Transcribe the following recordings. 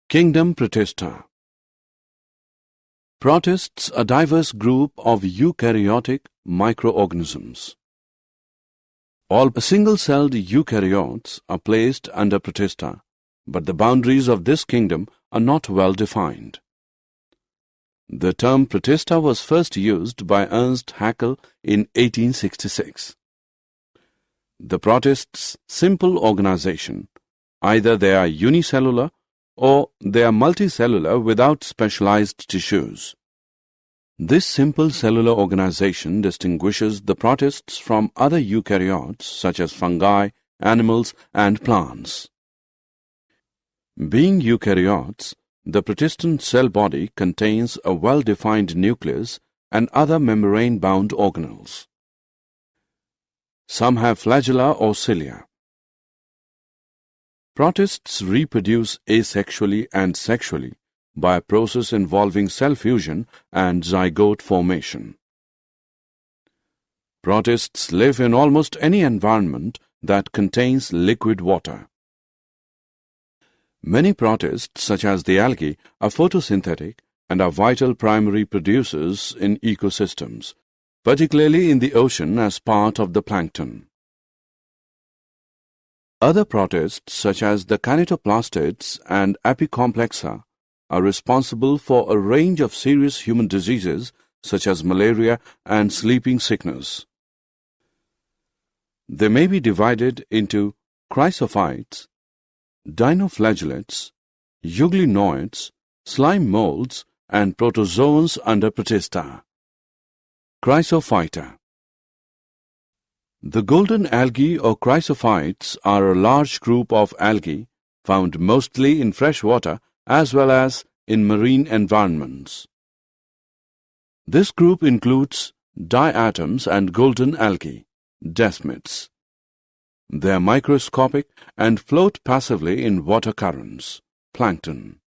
Kingdom Protista. Protists, a diverse group of eukaryotic microorganisms. All single-celled eukaryotes are placed under Protista, but the boundaries of this kingdom are not well defined. The term Protista was first used by Ernst Haeckel in 1866. The protists' simple organization, either they are unicellular or they are multicellular without specialized tissues. This simple cellular organization distinguishes the protists from other eukaryotes such as fungi, animals, and plants. Being eukaryotes, the protistan cell body contains a well-defined nucleus and other membrane-bound organelles. Some have flagella or cilia. Protists reproduce asexually and sexually by a process involving cell fusion and zygote formation. Protists live in almost any environment that contains liquid water. Many protists, such as the algae, are photosynthetic and are vital primary producers in ecosystems, particularly in the ocean as part of the plankton. Other protists, such as the kinetoplastids and apicomplexa, are responsible for a range of serious human diseases such as malaria and sleeping sickness. They may be divided into chrysophytes, dinoflagellates, euglenoids, slime molds, and protozoans under Protista. Chrysophyta. The golden algae or chrysophytes are a large group of algae found mostly in fresh water as well as in marine environments. This group includes diatoms and golden algae, desmids. They are microscopic and float passively in water currents, plankton.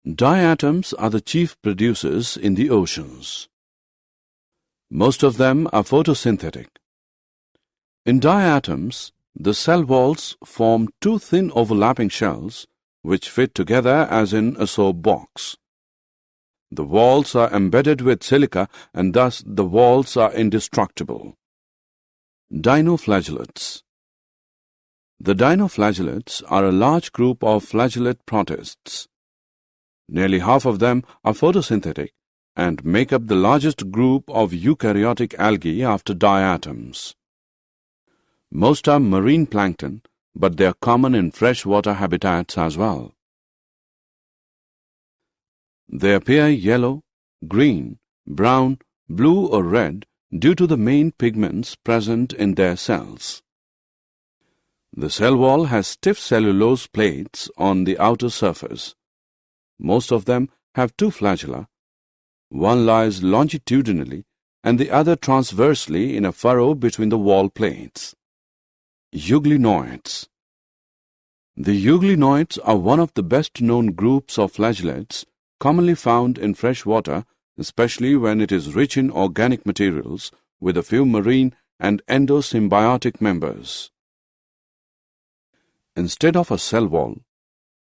Diatoms are the chief producers in the oceans. Most of them are photosynthetic. In diatoms, the cell walls form two thin overlapping shells which fit together as in a soap box. The walls are embedded with silica and thus the walls are indestructible. Dinoflagellates. The dinoflagellates are a large group of flagellate protists. Nearly half of them are photosynthetic and make up the largest group of eukaryotic algae after diatoms. Most are marine plankton, but they are common in freshwater habitats as well. They appear yellow, green, brown, blue or red due to the main pigments present in their cells. The cell wall has stiff cellulose plates on the outer surface. Most of them have two flagella. One lies longitudinally and the other transversely in a furrow between the wall plates. Euglenoids. The euglenoids are one of the best-known groups of flagellates commonly found in fresh water, especially when it is rich in organic materials with a few marine and endosymbiotic members. Instead of a cell wall,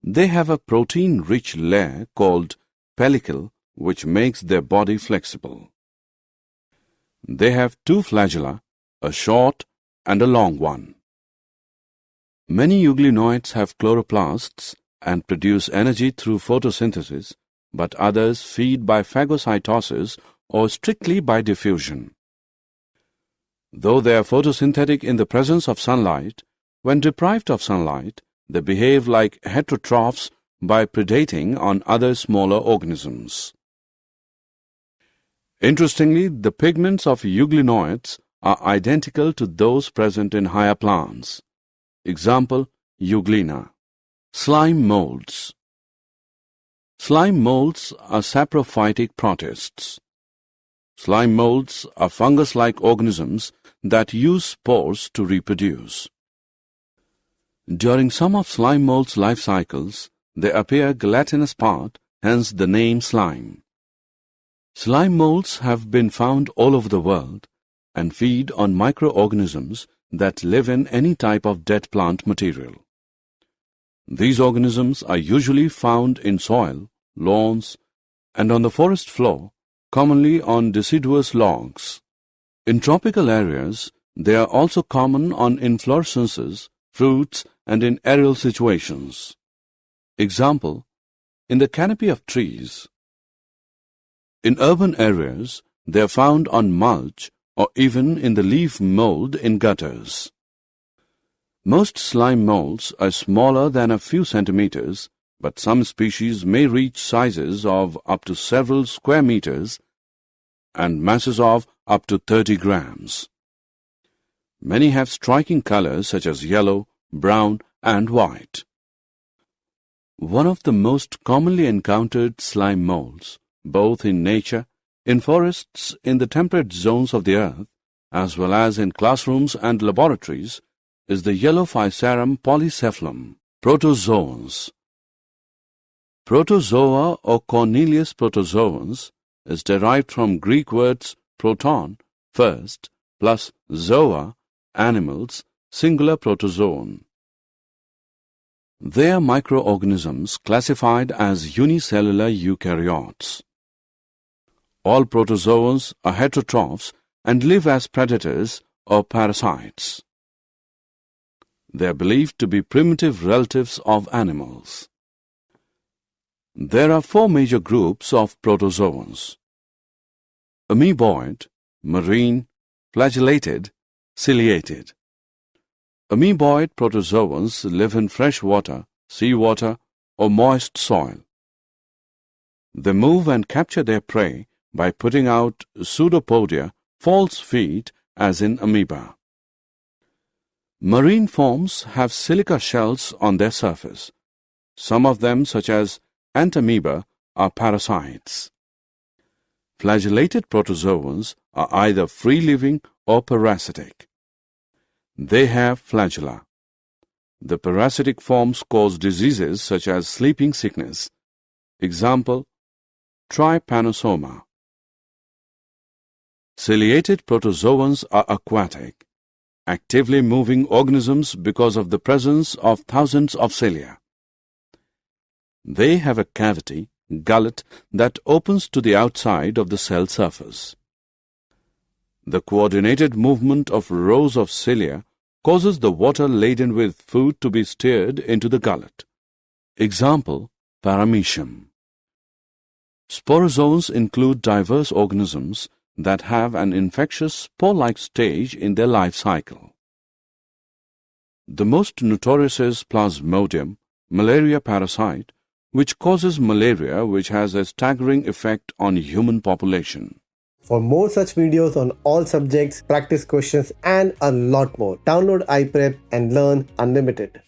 they have a protein-rich layer called pellicle which makes their body flexible. They have two flagella, a short and a long one. Many euglenoids have chloroplasts and produce energy through photosynthesis, but others feed by phagocytosis or strictly by diffusion. Though they are photosynthetic in the presence of sunlight, when deprived of sunlight, they behave like heterotrophs by predating on other smaller organisms. Interestingly, the pigments of euglenoids are identical to those present in higher plants. Example, euglena. Slime molds. Slime molds are saprophytic protists. Slime molds are fungus-like organisms that use spores to reproduce. During some of slime molds' life cycles, they appear gelatinous part, hence the name slime. Slime molds have been found all over the world and feed on microorganisms that live in any type of dead plant material. These organisms are usually found in soil, lawns, and on the forest floor, commonly on deciduous logs. In tropical areas, they are also common on inflorescences, fruits, and in aerial situations. Example, in the canopy of trees. In urban areas, they are found on mulch or even in the leaf mold in gutters. Most slime molds are smaller than a few centimeters, but some species may reach sizes of up to several square meters and masses of up to 30 grams. Many have striking colors such as yellow, brown, and white. One of the most commonly encountered slime molds, both in nature, in forests in the temperate zones of the earth, as well as in classrooms and laboratories, is the yellow Physarum polycephalum, protozoans. Protozoa or Cornelius protozoans is derived from Greek words proton, first, plus zoa, animals, singular protozoon. They are microorganisms classified as unicellular eukaryotes. All protozoans are heterotrophs and live as predators or parasites. They are believed to be primitive relatives of animals. There are four major groups of protozoans: amoeboid, marine, flagellated, ciliated. Amoeboid protozoans live in fresh water, seawater, or moist soil. They move and capture their prey by putting out pseudopodia, false feet, as in amoeba. Marine forms have silica shells on their surface. Some of them, such as antamoeba, are parasites. Flagellated protozoans are either free-living or parasitic. They have flagella. The parasitic forms cause diseases such as sleeping sickness. Example, trypanosoma. Ciliated protozoans are aquatic, actively moving organisms because of the presence of thousands of cilia. They have a cavity, gullet, that opens to the outside of the cell surface. The coordinated movement of rows of cilia causes the water laden with food to be stirred into the gullet. Example, paramecium. Sporozoans include diverse organisms that have an infectious spore-like stage in their life cycle. The most notorious is Plasmodium, malaria parasite, which causes malaria, which has a staggering effect on human population. For more such videos on all subjects, practice questions, and a lot more, download iPrep and learn unlimited.